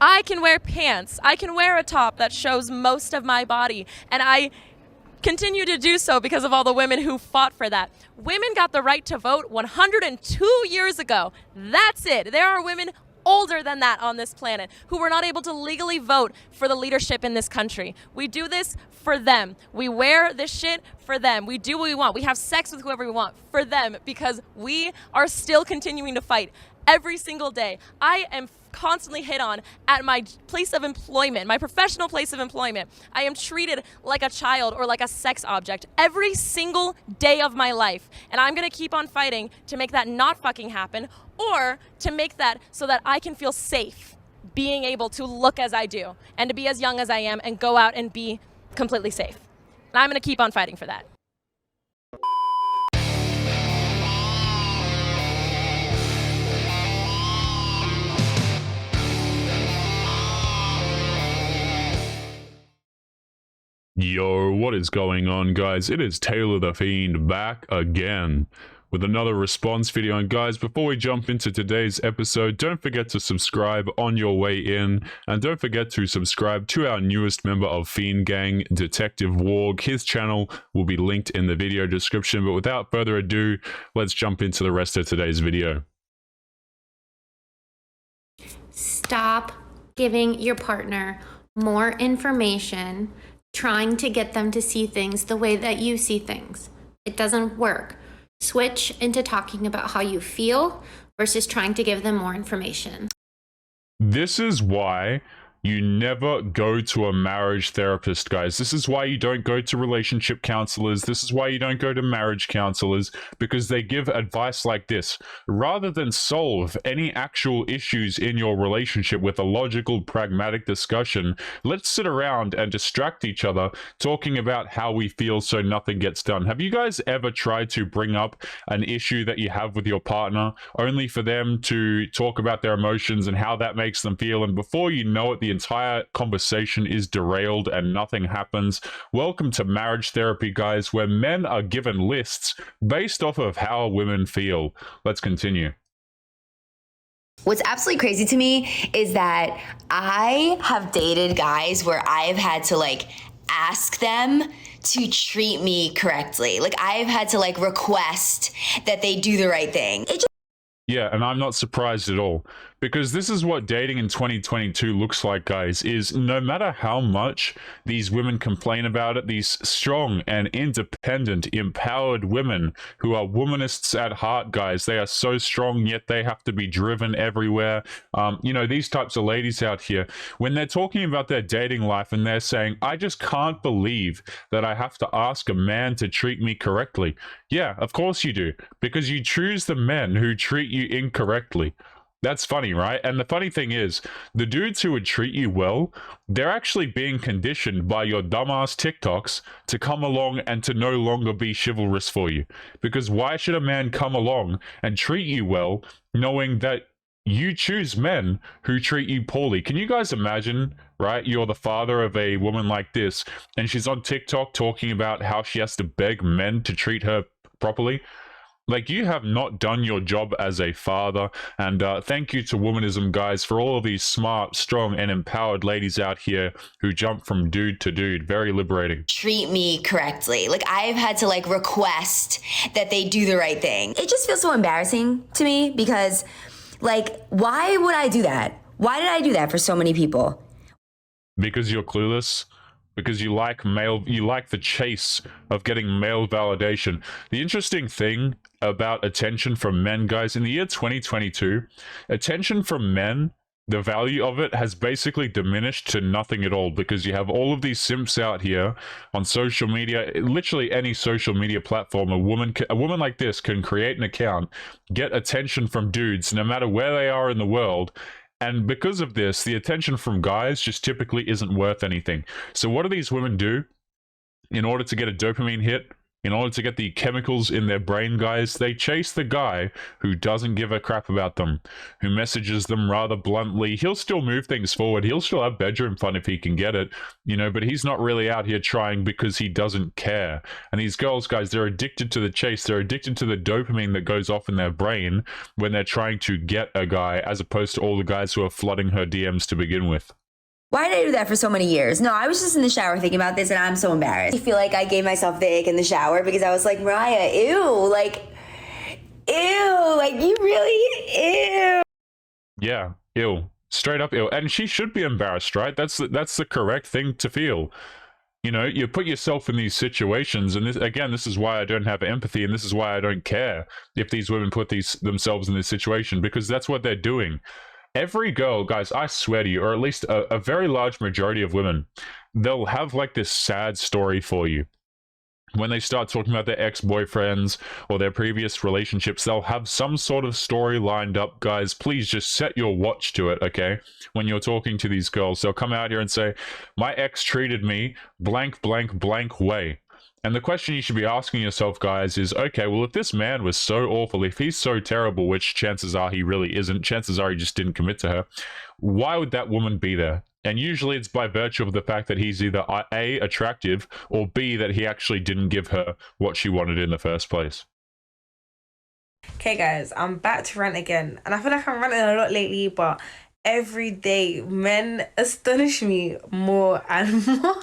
I can wear pants. I can wear a top that shows most of my body. And I continue to do so because of all the women who fought for that. Women got the right to vote 102 years ago. That's it. There are women older than that on this planet who were not able to legally vote for the leadership in this country. We do this for them. We wear this shit for them. We do what we want. We have sex with whoever we want for them because we are still continuing to fight every single day. I am constantly hit on at my place of employment, my professional place of employment. I am treated like a child or like a sex object every single day of my life. And I'm gonna keep on fighting to make that not fucking happen, or to make that so that I can feel safe being able to look as I do and to be as young as I am and go out and be completely safe. And I'm gonna keep on fighting for that. Yo, what is going on, guys? It is Taylor The Fiend back again with another response video. And guys, before we jump into today's episode, don't forget to subscribe on your way in, and don't forget to subscribe to our newest member of Fiend Gang, Detective Warg. His channel will be linked in the video description. But without further ado, let's jump into the rest of today's video. Stop giving your partner more information, trying to get them to see things the way that you see things. It doesn't work. Switch into talking about how you feel versus trying to give them more information. This is why you never go to a marriage therapist, guys. This is why you don't go to relationship counselors. This is why you don't go to marriage counselors, because they give advice like this. Rather than solve any actual issues in your relationship with a logical, pragmatic discussion, let's sit around and distract each other talking about how we feel so nothing gets done. Have you guys ever tried to bring up an issue that you have with your partner only for them to talk about their emotions and how that makes them feel, and before you know it, the entire conversation is derailed and nothing happens? Welcome to marriage therapy, guys, where men are given lists based off of how women feel. Let's continue. What's absolutely crazy to me is that I have dated guys where I've had to ask them to treat me correctly. I've had to request that they do the right thing. Yeah, and I'm not surprised at all, because this is what dating in 2022 looks like, guys, is no matter how much these women complain about it, these strong and independent, empowered women who are womanists at heart, guys, they are so strong, yet they have to be driven everywhere. You know, these types of ladies out here, when they're talking about their dating life and they're saying, I just can't believe that I have to ask a man to treat me correctly. Yeah, of course you do, because you choose the men who treat you incorrectly. That's funny, right? And the funny thing is, the dudes who would treat you well, they're actually being conditioned by your dumbass TikToks to come along and to no longer be chivalrous for you. Because why should a man come along and treat you well knowing that you choose men who treat you poorly? Can you guys imagine, right? You're the father of a woman like this, and she's on TikTok talking about how she has to beg men to treat her properly. You have not done your job as a father. And thank you to Womanism, guys, for all of these smart, strong, and empowered ladies out here who jump from dude to dude. Very liberating. Treat me correctly. I've had to request that they do the right thing. It just feels so embarrassing to me because why would I do that? Why did I do that for so many people? Because you're clueless. Because you like the chase of getting male validation. The interesting thing about attention from men, guys, in the year 2022, attention from men, the value of it has basically diminished to nothing at all, because you have all of these simps out here on social media, literally any social media platform. A woman like this can create an account, get attention from dudes no matter where they are in the world. And because of this, the attention from guys just typically isn't worth anything. So what do these women do in order to get a dopamine hit? In order to get the chemicals in their brain, guys, they chase the guy who doesn't give a crap about them, who messages them rather bluntly. He'll still move things forward. He'll still have bedroom fun if he can get it, you know, but he's not really out here trying because he doesn't care. And these girls, guys, they're addicted to the chase. They're addicted to the dopamine that goes off in their brain when they're trying to get a guy, as opposed to all the guys who are flooding her DMs to begin with. Why did I do that for so many years? No, I was just in the shower thinking about this and I'm so embarrassed. I feel like I gave myself the ick in the shower because I was like, Mariah, ew, like you really, ew. Yeah, ill. Straight up ill. And she should be embarrassed, right? That's the correct thing to feel. You know, you put yourself in these situations, and this is why I don't have empathy, and this is why I don't care if these women put themselves in this situation, because that's what they're doing. Every girl, guys, I swear to you, or at least a very large majority of women, they'll have like this sad story for you. When they start talking about their ex-boyfriends or their previous relationships, they'll have some sort of story lined up. Guys, please just set your watch to it, okay? When you're talking to these girls, they'll come out here and say, my ex treated me blank, blank, blank way. And the question you should be asking yourself, guys, is, okay, well, if this man was so awful, if he's so terrible, which chances are he really isn't, chances are he just didn't commit to her, why would that woman be there? And usually it's by virtue of the fact that he's either A, attractive, or B, that he actually didn't give her what she wanted in the first place. Okay, guys, I'm back to rant again. And I feel like I'm ranting a lot lately, but every day men astonish me more and more.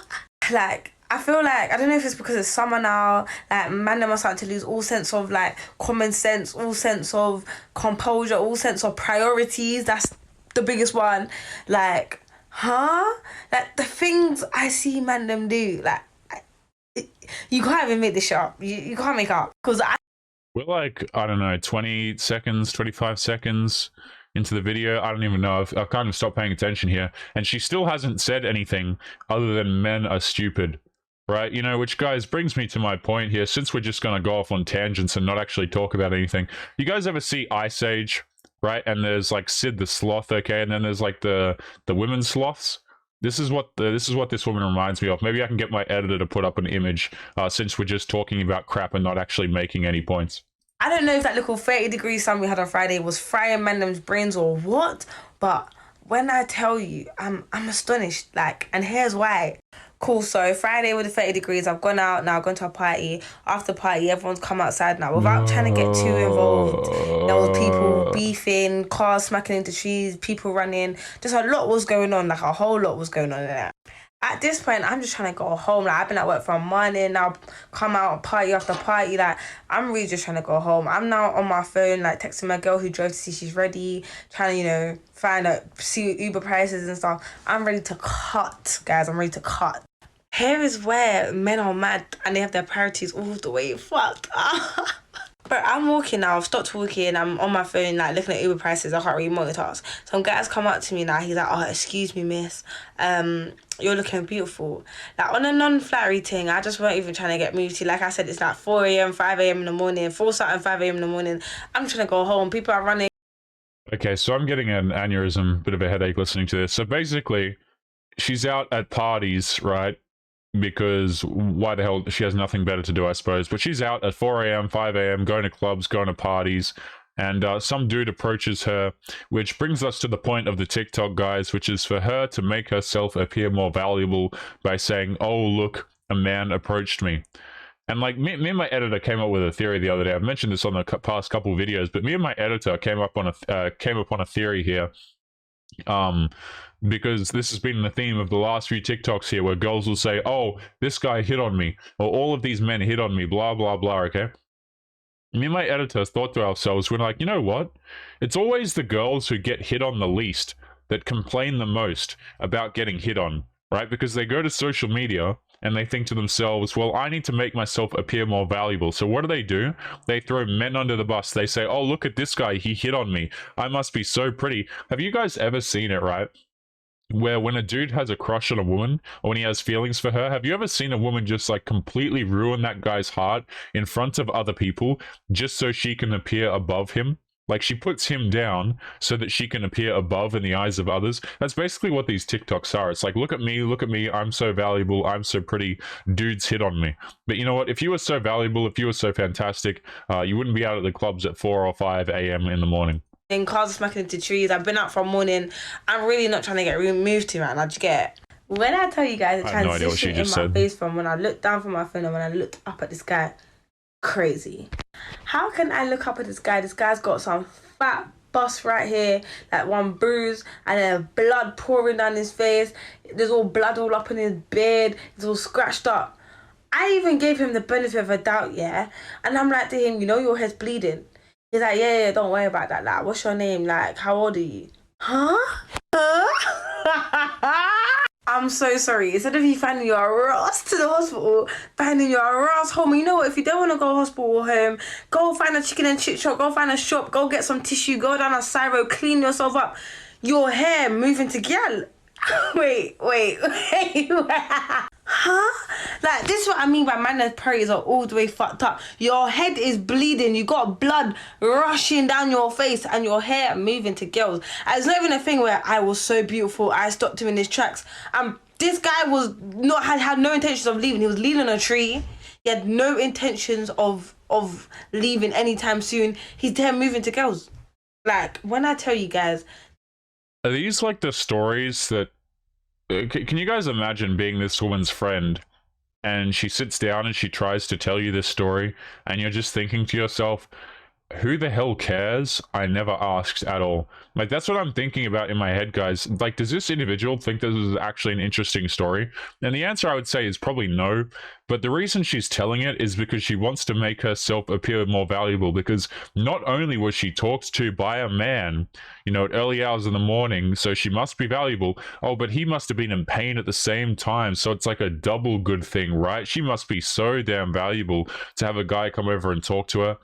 Like, I feel like, I don't know if it's because it's summer now, like, man, them are starting to lose all sense of, like, common sense, all sense of composure, all sense of priorities. That's the biggest one. Like, like, the things I see man them do, like, you can't even make this shit up. You can't make it up. Because we're like, I don't know, 20 seconds, 25 seconds into the video. I don't even know. I've kind of stopped paying attention here. And she still hasn't said anything other than men are stupid. Right, you know, which, guys, brings me to my point here. Since we're just going to go off on tangents and not actually talk about anything, you guys ever see Ice Age, right? And there's like Sid the Sloth, okay, and then there's like the women sloths. This is what this woman reminds me of. Maybe I can get my editor to put up an image, since we're just talking about crap and not actually making any points. I don't know if that little 30-degree sun we had on Friday was frying mandom's brains or what, but when I tell you, I'm astonished. Like, and here's why. Cool, so Friday with the 30 degrees, I've gone out now, I've gone to a party. After party, everyone's come outside now without trying to get too involved. There was people beefing, cars smacking into trees, people running. Just a lot was going on, like a whole lot was going on in there. At this point, I'm just trying to go home. Like, I've been at work for a morning, now come out party after party. Like, I'm really just trying to go home. I'm now on my phone, like, texting my girl who drove to see she's ready, trying to, you know, find out, see Uber prices and stuff. I'm ready to cut, guys. I'm ready to cut. Here is where men are mad and they have their priorities all the way fucked. But I'm walking now, I've stopped walking, I'm on my phone, like, looking at Uber prices, I can't really multitask. Some guy's come up to me now, he's like, oh, excuse me, miss, you're looking beautiful. Like, on a non-flattery thing, I just weren't even trying to get moved to. Like I said, it's like 4 a.m, 5 a.m in the morning, 4 something, 5 a.m in the morning. I'm trying to go home, people are running. Okay, so I'm getting an aneurysm, bit of a headache listening to this. So basically, she's out at parties, right? Because why the hell, she has nothing better to do, I suppose. But she's out at 4 a.m, 5 a.m, going to clubs, going to parties, and some dude approaches her, which brings us to the point of the TikTok, guys, which is for her to make herself appear more valuable by saying, oh, look, a man approached me. And like me and my editor came up with a theory the other day. I've mentioned this on the past couple videos, but me and my editor came up on a theory here. Because this has been the theme of the last few TikToks here, where girls will say, oh, this guy hit on me, or all of these men hit on me, blah, blah, blah, okay? Me and my editor thought to ourselves, we're like, you know what? It's always the girls who get hit on the least that complain the most about getting hit on, right? Because they go to social media and they think to themselves, well, I need to make myself appear more valuable. So what do? They throw men under the bus. They say, oh, look at this guy, he hit on me. I must be so pretty. Have you guys ever seen it, right? Where when a dude has a crush on a woman, or when he has feelings for her, have you ever seen a woman just like completely ruin that guy's heart in front of other people just so she can appear above him? Like, she puts him down so that she can appear above in the eyes of others. That's basically what these TikToks are. It's like, look at me, I'm so valuable, I'm so pretty, dudes hit on me. But you know what? If you were so valuable, if you were so fantastic, you wouldn't be out at the clubs at 4 or 5 a.m. in the morning. And cars are smacking into trees. I've been out from morning. I'm really not trying to get moved to, man. I just get it. When I tell you guys the I have no idea what she transition in just my said. face from when I looked down from my phone and when I looked up at this guy, crazy. How can I look up at this guy? This guy's got some fat bust right here, like one bruise, and then blood pouring down his face. There's all blood all up in his beard. It's all scratched up. I even gave him the benefit of a doubt, yeah? And I'm like to him, you know your head's bleeding. He's like, yeah, don't worry about that. Like, what's your name? Like, how old are you? Huh? I'm so sorry. Instead of you finding your ass to the hospital, finding your ass home. You know what? If you don't want to go hospital or home, go find a chicken and chip shop. Go find a shop. Go get some tissue. Go down a side road. Clean yourself up. Your hair moving to gyal. Wait. Huh? Like, this is what I mean by man's periods are all the way fucked up. Your head is bleeding. You got blood rushing down your face and your hair moving to girls. And it's not even a thing where I was so beautiful, I stopped him in his tracks. This guy was not had no intentions of leaving. He was leaning on a tree. He had no intentions of leaving anytime soon. He's there moving to girls. Like, when I tell you guys, Are these like the stories that... Can you guys imagine being this woman's friend and she sits down and she tries to tell you this story and you're just thinking to yourself, who the hell cares? I never asked at all. Like, that's what I'm thinking about in my head, guys. Like, does this individual think this is actually an interesting story? And the answer I would say is probably no. But the reason she's telling it is because she wants to make herself appear more valuable, because not only was she talked to by a man, you know, at early hours in the morning, so she must be valuable. Oh, but he must have been in pain at the same time. So it's like a double good thing, right? She must be so damn valuable to have a guy come over and talk to her.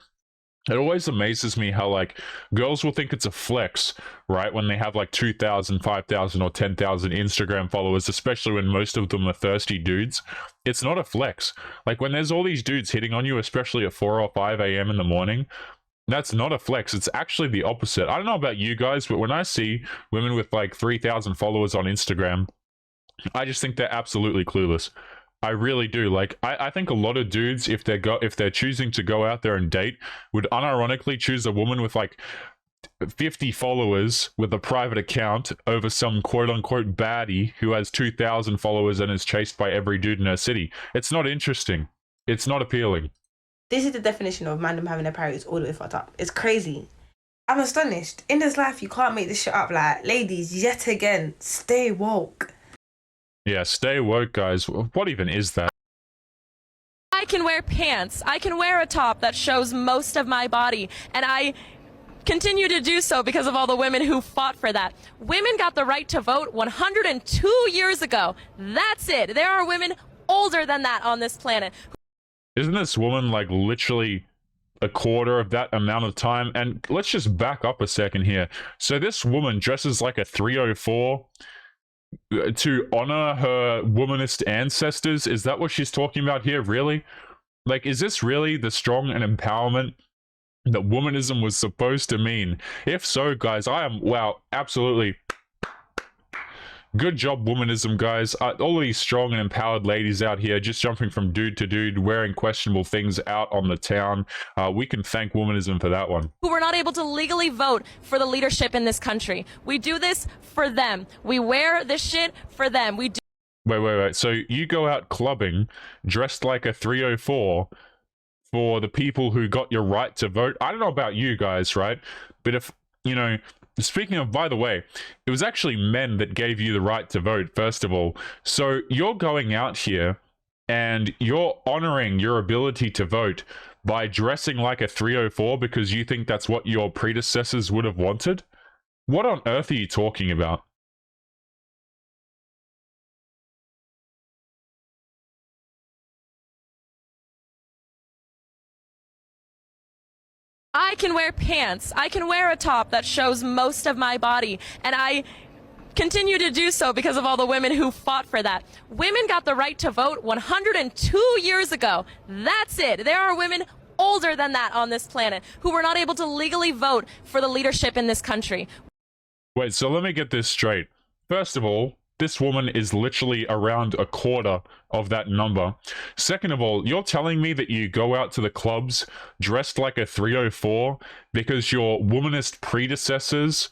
It always amazes me how, like, girls will think it's a flex, right, when they have like 2,000, 5,000 or 10,000 Instagram followers, especially when most of them are thirsty dudes. It's not a flex. Like, when there's all these dudes hitting on you, especially at 4 or 5 a.m. in the morning, that's not a flex. It's actually the opposite. I don't know about you guys, but when I see women with like 3,000 followers on Instagram, I just think they're absolutely clueless. I really do. Like, I think a lot of dudes, if they're choosing to go out there and date, would unironically choose a woman with like 50 followers with a private account over some quote-unquote baddie who has 2,000 followers and is chased by every dude in her city. It's not interesting. It's not appealing. this is the definition of man them having their priorities all the way fucked up. It's crazy. I'm astonished. In this life, you can't make this shit up. Like, ladies, yet again, stay woke. Yeah, stay woke, guys. What even is that? I can wear pants. I can wear a top that shows most of my body. And I continue to do so because of all the women who fought for that. Women got the right to vote 102 years ago. That's it. There are women older than that on this planet. Isn't this woman like literally a quarter of that amount of time? And let's just back up a second here. So this woman dresses like a 304 to honor her womanist ancestors. Is that what she's talking about here? Really? Like, is this really the strong and empowerment that womanism was supposed to mean? If so, guys, I am, wow, absolutely. Good job, womanism, guys. All of these strong and empowered ladies out here just jumping from dude to dude, wearing questionable things out on the town. We can thank womanism for that one. Who were not able to legally vote for the leadership in this country. We do this for them. We wear this shit for them. We do. Wait. So you go out clubbing dressed like a 304 for the people who got your right to vote? I don't know about you guys, right? But if, you know, speaking of, by the way, it was actually men that gave you the right to vote, first of all. So you're going out here and you're honoring your ability to vote by dressing like a 304 because you think that's what your predecessors would have wanted? What on earth are you talking about? I can wear pants. I can wear a top that shows most of my body. And I continue to do so because of all the women who fought for that. Women got the right to vote 102 years ago. That's it. There are women older than that on this planet who were not able to legally vote for the leadership in this country. Wait, so let me get this straight. First of all, this woman is literally around a quarter of that number. Second of all, you're telling me that you go out to the clubs dressed like a 304 because your womanist predecessors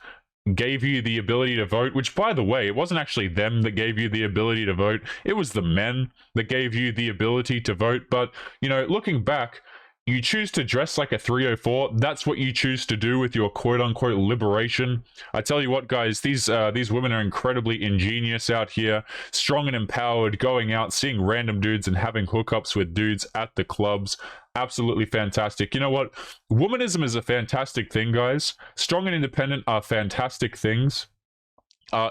gave you the ability to vote, which, by the way, it wasn't actually them that gave you the ability to vote. It was the men that gave you the ability to vote. But, you know, looking back, you choose to dress like a 304. That's what you choose to do with your quote-unquote liberation. I tell you what, guys, these women are incredibly ingenious out here, strong and empowered, going out, seeing random dudes and having hookups with dudes at the clubs. Absolutely fantastic. You know what? Womanism is a fantastic thing, guys. Strong and independent are fantastic things.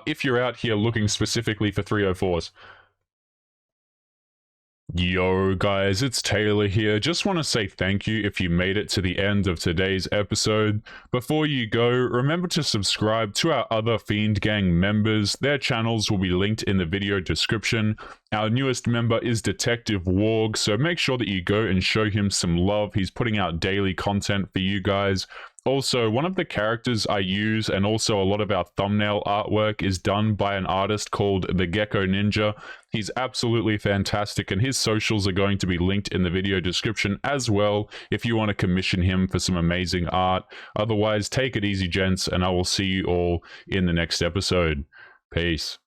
If you're out here looking specifically for 304s. Yo guys, it's Taylor here. Just want to say thank you if you made it to the end of today's episode. Before you go, remember to subscribe to our other Fiend Gang members. Their channels will be linked in the video description. Our newest member is Detective Warg, so make sure that you go and show him some love. He's putting out daily content for you guys. Also, one of the characters I use and also a lot of our thumbnail artwork is done by an artist called The Gecko Ninja. He's absolutely fantastic, and his socials are going to be linked in the video description as well if you want to commission him for some amazing art. Otherwise, take it easy, gents, and I will see you all in the next episode. Peace.